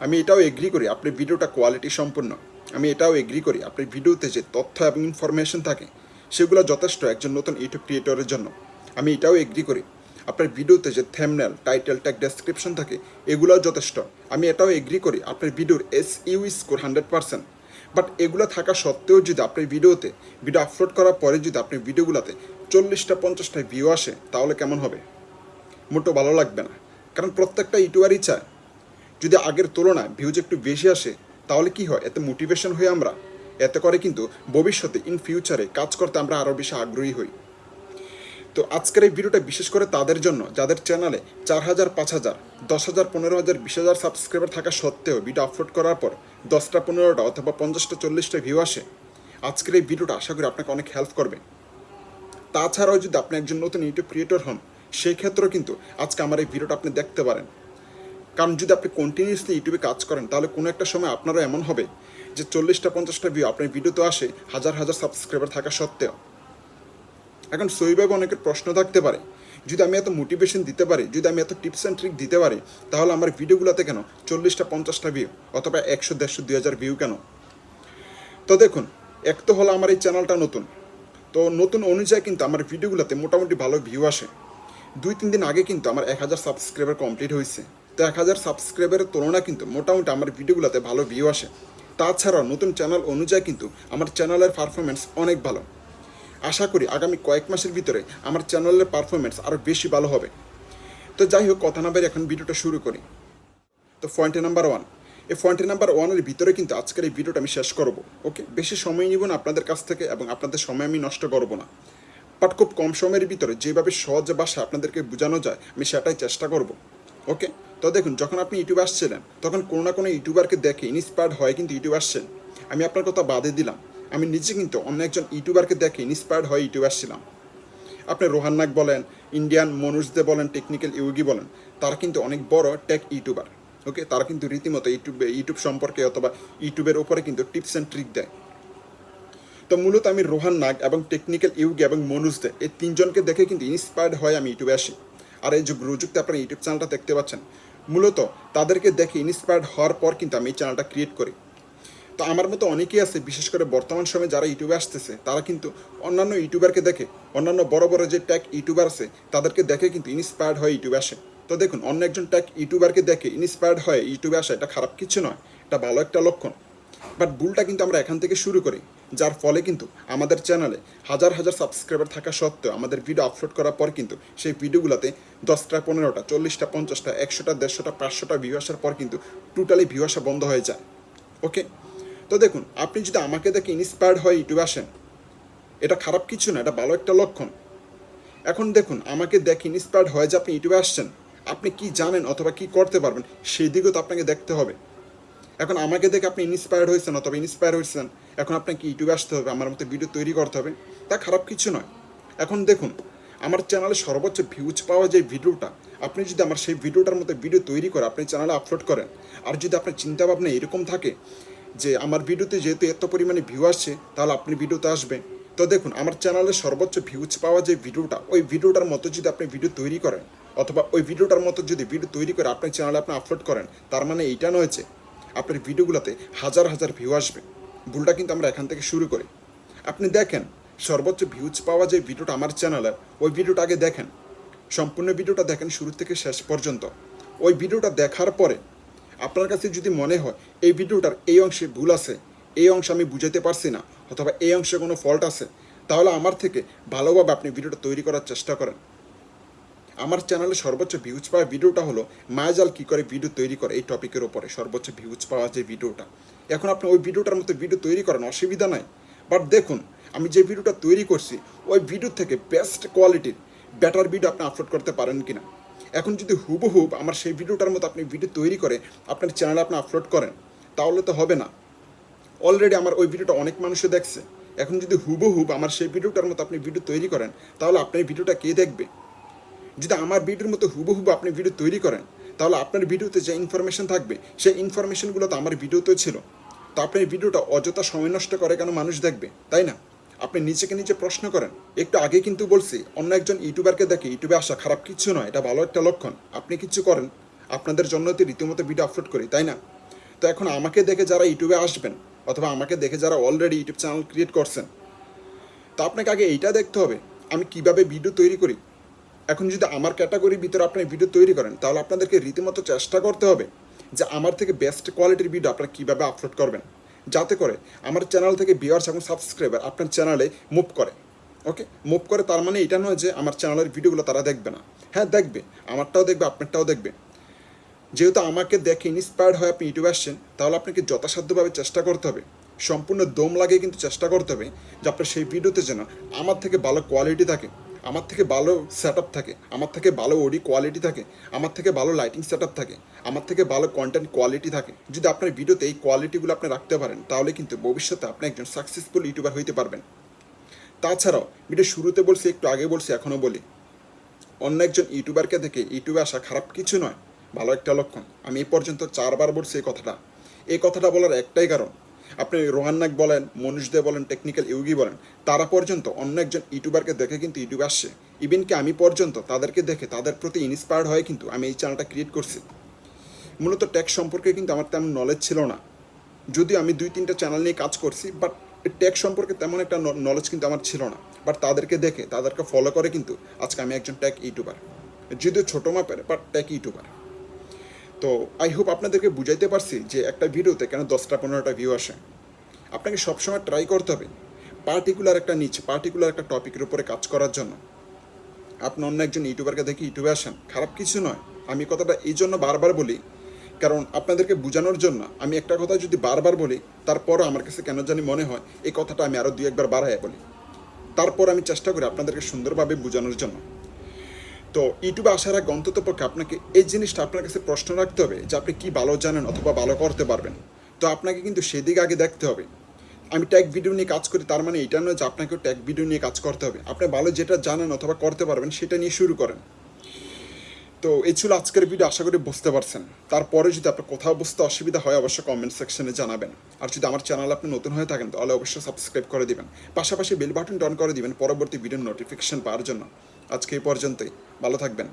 আমি এটাও এগ্রি করি আপনার ভিডিওটা কোয়ালিটি সম্পন্ন। আমি এটাও এগ্রি করি আপনার ভিডিওতে যে তথ্য এবং ইনফরমেশন থাকে সেগুলো যথেষ্ট একজন নতুন ইউটিউব ক্রিয়েটরের জন্য। আমি এটাও এগ্রি করি আপনার ভিডিওতে যে থাম্বনেল, টাইটেল, ট্যাগ, ডেসক্রিপশন থাকে এগুলোও যথেষ্ট। আমি এটাও এগ্রি করি আপনার ভিডিওর SEO স্কোর 100%। বাট এগুলো থাকা সত্ত্বেও যদি আপনার ভিডিওতে ভিডিও আপলোড করার পরে যদি আপনার ভিডিওগুলোতে 40-50টা ভিউ আসে তাহলে কেমন হবে? মোটেও ভালো লাগবে না। কারণ প্রত্যেকটা ইউটিউবারই চায় যদি আগের তুলনায় ভিউজ একটু বেশি আসে তাহলে কি হয়, এতে মোটিভেশন হয়ে আমরা এতে করে কিন্তু ভবিষ্যতে ইন ফিউচারে কাজ করতে আমরা আরও বেশি আগ্রহী হই। তো আজকের এই ভিডিওটা বিশেষ করে তাদের জন্য যাদের চ্যানেলে 4000, 5000, 10,000, 15,000, 20,000 সাবস্ক্রাইবার থাকা সত্ত্বেও ভিডিও আপলোড করার পর 10টা, 15টা অথবা 50টা, 40টা ভিউ আসে। আজকের এই ভিডিওটা আশা করি আপনাকে অনেক হেল্প করবে। তাছাড়াও যদি আপনি একজন নতুন ইউটিউব ক্রিয়েটর হন সেই ক্ষেত্রেও কিন্তু আজকে আমার এই ভিডিওটা আপনি দেখতে পারেন। কারণ যদি আপনি কন্টিনিউসলি ইউটিউবে কাজ করেন তাহলে কোনো একটা সময় আপনারও এমন হবে যে 40টা, 50টা ভিউ আপনার ভিডিওতে আসে হাজার হাজার সাবস্ক্রাইবার থাকা সত্ত্বেও। এখন সেইভাবে অনেকের প্রশ্ন থাকতে পারে, যদি আমি এত মোটিভেশন দিতে পারি, যদি আমি এত টিপস অ্যান্ড ট্রিক দিতে পারি, তাহলে আমার ভিডিওগুলোতে কেন 40টা, 50টা ভিউ অথবা 100, 150, 2000 ভিউ কেন? তো দেখুন, এক তো হলো আমার এই চ্যানেলটা নতুন, তো নতুন অনুযায়ী কিন্তু আমার ভিডিওগুলোতে মোটামুটি ভালো ভিউ আসে। 2-3 দিন আগে কিন্তু আমার 1000 সাবস্ক্রাইবার কমপ্লিট হয়েছে। তো 1000 সাবস্ক্রাইবারের তুলনায় কিন্তু মোটামুটি আমার ভিডিওগুলোতে ভালো ভিউ আসে। তাছাড়াও নতুন চ্যানেল অনুযায়ী কিন্তু আমার চ্যানেলের পারফরমেন্স অনেক ভালো। আশা করি আগামী কয়েক মাসের ভিতরে আমার চ্যানেলের পারফরমেন্স আরও বেশি ভালো হবে। তো যাই হোক, কথা না বেরিয়ে এখন ভিডিওটা শুরু করি। তো পয়েন্ট নাম্বার 1, এই পয়েন্ট নাম্বার 1-এর ভিতরে কিন্তু আজকের এই ভিডিওটা আমি শেষ করব। ওকে, বেশি সময় নিব না আপনাদের কাছ থেকে এবং আপনাদের সময় আমি নষ্ট করব না। বাট খুব কম সময়ের ভিতরে যেভাবে সহজ ভাষায় আপনাদেরকে বোঝানো যায় আমি সেটাই চেষ্টা করব। ওকে, তো দেখুন, যখন আপনি ইউটিউবে আসছিলেন তখন কোনো না কোনো ইউটিউবারকে দেখে ইন্সপায়ার্ড হয় কিন্তু ইউটিউবে আসছেন। আমি আপনার কথা বাদে দিলাম, আমি নিজে কিন্তু অন্য একজন ইউটিউবারকে দেখে ইন্সপায়ার্ড হয়ে ইউটিউবে আসছিলাম। আপনি রোহান নাগ বলেন, ইন্ডিয়ান মনুষদে বলেন, টেকনিক্যাল ইউগি বলেন, তারা কিন্তু অনেক বড় টেক ইউটিউবার। ওকে, তারা কিন্তু রীতিমতো ইউটিউব সম্পর্কে অথবা ইউটিউবের উপরে কিন্তু টিপস অ্যান্ড ট্রিক দেয়। তো মূলত আমি রোহান নাগ এবং টেকনিক্যাল ইউগি এবং মনুষদে এই 3জনকে দেখে কিন্তু ইন্সপায়ার্ড হয়ে আমি ইউটিউবে আসি। আর এই যে প্রযুক্তি আপনারা ইউটিউব চ্যানেলটা দেখতে পাচ্ছেন, মূলত তাদেরকে দেখে ইন্সপায়ার্ড হওয়ার পর কিন্তু আমি এই চ্যানেলটা ক্রিয়েট করি। তো আমার মতো অনেকেই আছে, বিশেষ করে বর্তমান সময়ে যারা ইউটিউবে আসতেছে তারা কিন্তু অন্যান্য ইউটিউবারকে দেখে, অন্যান্য বড় বড় যে ট্যাগ ইউটিউবার আছে তাদেরকে দেখে কিন্তু ইন্সপায়ার্ড হয়ে ইউটিউবে আসে। তো দেখুন, অন্য একজন ট্যাগ ইউটিউবারকে দেখে ইন্সপায়ার্ড হয়ে ইউটিউবে আসা এটা খারাপ কিছু নয়, এটা ভালো একটা লক্ষণ। বাট ভুলটা কিন্তু আমরা এখান থেকে শুরু করি, যার ফলে কিন্তু আমাদের চ্যানেলে হাজার হাজার সাবস্ক্রাইবার থাকা সত্ত্বেও আমাদের ভিডিও আপলোড করার পর কিন্তু সেই ভিডিওগুলোতে 10টা, 15টা, 40টা, 50টা, 100টা, 150টা, 500টা ভিউ আসার পর কিন্তু টোটালি ভিউ আসা বন্ধ হয়ে যায়। ওকে, তো দেখুন, আপনি যদি আমাকে দেখে ইন্সপায়ার্ড হয়ে ইউটিউবে আসেন এটা খারাপ কিছু না, এটা ভালো একটা লক্ষণ। এখন দেখুন, আমাকে দেখে ইন্সপায়ার্ড হয়ে যে আপনি ইউটিউবে আসছেন, আপনি কি জানেন অথবা কি করতে পারবেন সেই দিকেও তো আপনাকে দেখতে হবে। এখন আমাকে দেখে আপনি ইন্সপায়ার্ড হয়েছেন অথবা ইন্সপায়ার হয়েছেন, এখন আপনাকে ইউটিউবে আসতে হবে, আমার মতো ভিডিও তৈরি করতে হবে, তা খারাপ কিছু নয়। এখন দেখুন, আমার চ্যানেলে সর্বোচ্চ ভিউজ পাওয়া যে ভিডিওটা, আপনি যদি আমার সেই ভিডিওটার মতো ভিডিও তৈরি করে আপনি চ্যানেলে আপলোড করেন, আর যদি আপনার চিন্তাভাবনা এরকম থাকে যে আমার ভিডিওতে যেহেতু এত পরিমাণে ভিউ আসছে তাহলে আপনি ভিডিওতে আসবে, তো দেখুন, আমার চ্যানেলে সর্বোচ্চ ভিউজ পাওয়া যে ভিডিওটা, ওই ভিডিওটার মতো যদি আপনি ভিডিও তৈরি করেন অথবা ওই ভিডিওটার মতো যদি ভিডিও তৈরি করে আপনার চ্যানেলে আপনি আপলোড করেন, তার মানে এইটা নয় যে আপনার ভিডিওগুলোতে হাজার হাজার ভিউ আসবে। ভুলটা কিন্তু আমরা এখান থেকে শুরু করি। আপনি দেখেন, সর্বোচ্চ ভিউজ পাওয়া যে ভিডিওটা আমার চ্যানেলের, ওই ভিডিওটা আগে দেখেন, সম্পূর্ণ ভিডিওটা দেখেন শুরু থেকে শেষ পর্যন্ত। ওই ভিডিওটা দেখার পরে আপনার কাছে যদি মনে হয় এই ভিডিওটার এই অংশে ভুল আছে, এই অংশ আমি বুঝাতে পারছি না অথবা এই অংশে কোনো ফল্ট আছে, তাহলে আমার থেকে ভালোভাবে আপনি ভিডিওটা তৈরি করার চেষ্টা করেন। আমার চ্যানেলে সর্বোচ্চ ভিউজ পাওয়া ভিডিওটা হলো মায়াজাল কী করে ভিডিও তৈরি করে, এই টপিকের ওপরে সর্বোচ্চ ভিউজ পাওয়া যে ভিডিওটা। এখন আপনি ওই ভিডিওটার মতো ভিডিও তৈরি করেন, অসুবিধা নাই। বাট দেখুন, আমি যে ভিডিওটা তৈরি করছি ওই ভিডিও থেকে বেস্ট কোয়ালিটির বেটার ভিডিও আপনি আপলোড করতে পারেন কিনা। এখন যদি হুবহুব আমার সেই ভিডিওটার মতো আপনি ভিডিও তৈরি করে আপনার চ্যানেলে আপনি আপলোড করেন তাহলে তো হবে না। অলরেডি আমার ওই ভিডিওটা অনেক মানুষে দেখছে। এখন যদি হুবহুব আমার সেই ভিডিওটার মতো আপনি ভিডিও তৈরি করেন তাহলে আপনার ভিডিওটা কে দেখবে? যদি আমার ভিডিওর মতো হুবহুব আপনি ভিডিও তৈরি করেন তাহলে আপনার ভিডিওতে যে ইনফরমেশন থাকবে সেই ইনফরমেশনগুলো তো আমার ভিডিওতেও ছিল। তো আপনার ভিডিওটা অযথা সময় নষ্ট করে কেন মানুষ দেখবে, তাই না? আপনি নিজেকে নিজে প্রশ্ন করেন। একটু আগে কিন্তু বলছি অন্য একজন ইউটিউবারকে দেখে ইউটিউবে আসা খারাপ কিছু নয়, এটা ভালো একটা লক্ষণ। আপনি কিছু করেন, আপনাদের জন্য তো রীতিমতো ভিডিও আপলোড করি, তাই না? তো এখন আমাকে দেখে যারা ইউটিউবে আসবেন অথবা আমাকে দেখে যারা অলরেডি ইউটিউব চ্যানেল ক্রিয়েট করছেন, তো আপনাকে আগে এইটা দেখতে হবে আমি কিভাবে ভিডিও তৈরি করি। এখন যদি আমার ক্যাটাগরির ভিতরে আপনি ভিডিও তৈরি করেন, তাহলে আপনাদেরকে রীতিমতো চেষ্টা করতে হবে যে আমার থেকে বেস্ট কোয়ালিটির ভিডিও আপনারা কীভাবে আপলোড করবেন, যাতে করে আমার চ্যানেল থেকে ভিউয়ার্স এবং সাবস্ক্রাইবার আপনার চ্যানেলে মুভ করে। ওকে, মুভ করে তার মানে এটা নয় যে আমার চ্যানেলের ভিডিওগুলো তারা দেখবে না। হ্যাঁ দেখবে, আমারটাও দেখবে, আপনারটাও দেখবে। যেহেতু আমাকে দেখে ইন্সপায়ার্ড হয়ে আপনি ইউটিউবে আসছেন, তাহলে আপনাকে যথাসাধ্যভাবে চেষ্টা করতে হবে, সম্পূর্ণ দম লাগিয়ে কিন্তু চেষ্টা করতে হবে যে আপনার সেই ভিডিওতে যেন আমার থেকে ভালো কোয়ালিটি থাকে, আমার থেকে ভালো সেট আপ থাকে, আমার থেকে ভালো অডিও কোয়ালিটি থাকে, আমার থেকে ভালো লাইটিং সেট আপ থাকে, আমার থেকে ভালো কন্টেন্ট কোয়ালিটি থাকে। যদি আপনার ভিডিওতে এই কোয়ালিটিগুলো আপনি রাখতে পারেন, তাহলে কিন্তু ভবিষ্যতে আপনি একজন সাকসেসফুল ইউটিউবার হইতে পারবেন। তাছাড়াও ভিডিও শুরুতে বলছি, একটু আগে বলছি, এখনও বলি, অন্য একজন ইউটিউবারকে দেখে ইউটিউবে আসা খারাপ কিছু নয়, ভালো একটা লক্ষণ। আমি এই পর্যন্ত 4বার বলছি এই কথাটা বলার একটাই কারণ, আপনি রোহান নাগ বলেন, মনুষ দে বলেন, টেকনিক্যাল ইউগি বলেন, তারা পর্যন্ত অন্য একজন ইউটিউবারকে দেখে কিন্তু ইউটিউবে আসছে। ইভেন কি আমি পর্যন্ত তাদেরকে দেখে তাদের প্রতি ইন্সপায়ার্ড হয়ে কিন্তু আমি এই চ্যানেলটা ক্রিয়েট করছি। মূলত টেক সম্পর্কে কিন্তু আমার তেমন নলেজ ছিল না, যদিও আমি 2-3টা চ্যানেল নিয়ে কাজ করছি, বাট টেক সম্পর্কে তেমন একটা নলেজ কিন্তু আমার ছিল না। বাট তাদেরকে দেখে, তাদেরকে ফলো করে কিন্তু আজকে আমি একজন টেক ইউটিউবার, যদিও ছোটো মাপের, বাট টেক ইউটিউবার। তো আই হোপ আপনাদেরকে বুঝাইতে পারছি যে একটা ভিডিওতে কেন 10-15টা ভিউ আসে। আপনাকে সবসময় ট্রাই করতে হবে পার্টিকুলার একটা টপিকের উপরে কাজ করার জন্য। আপনি অন্য একজন ইউটিউবারকে দেখে ইউটিউবে আসেন, খারাপ কিছু নয়। আমি কথাটা এই জন্য বারবার বলি, কারণ আপনাদেরকে বোঝানোর জন্য। আমি একটা কথা যদি বারবার বলি, তারপরও আমার কাছে কেন জানি মনে হয় এই কথাটা আমি আরও 2-1বার বাড়ায় বলি। তারপর আমি চেষ্টা করি আপনাদেরকে সুন্দরভাবে বোঝানোর জন্য। তো ইউটিউবে আসার আগে অন্ততপক্ষে আপনাকে এই জিনিসটা আপনার কাছে প্রশ্ন রাখতে হবে যে আপনি কী ভালো জানেন অথবা ভালো করতে পারবেন। তো আপনাকে কিন্তু সেদিকে আগে দেখতে হবে। আমি ট্যাগ ভিডিও নিয়ে কাজ করি, তার মানে এটা নয় যে আপনাকেও ট্যাগ ভিডিও নিয়ে কাজ করতে হবে। আপনি ভালো যেটা জানেন অথবা করতে পারবেন সেটা নিয়ে শুরু করেন। তো এই ছিল আজকের ভিডিও, আশা করি বুঝতে পারছেন। তারপরে যদি আপনার কোথাও বুঝতে অসুবিধা হয়, অবশ্যই কমেন্ট সেকশনে জানাবেন। আর যদি আমার চ্যানেল আপনি নতুন হয়ে থাকেন, তাহলে অবশ্যই সাবস্ক্রাইব করে দিবেন, পাশাপাশি বেল বাটন অন করে দিবেন পরবর্তী ভিডিওর নোটিফিকেশন পাওয়ার জন্য। আজকে এই পর্যন্তই, ভালো থাকবেন।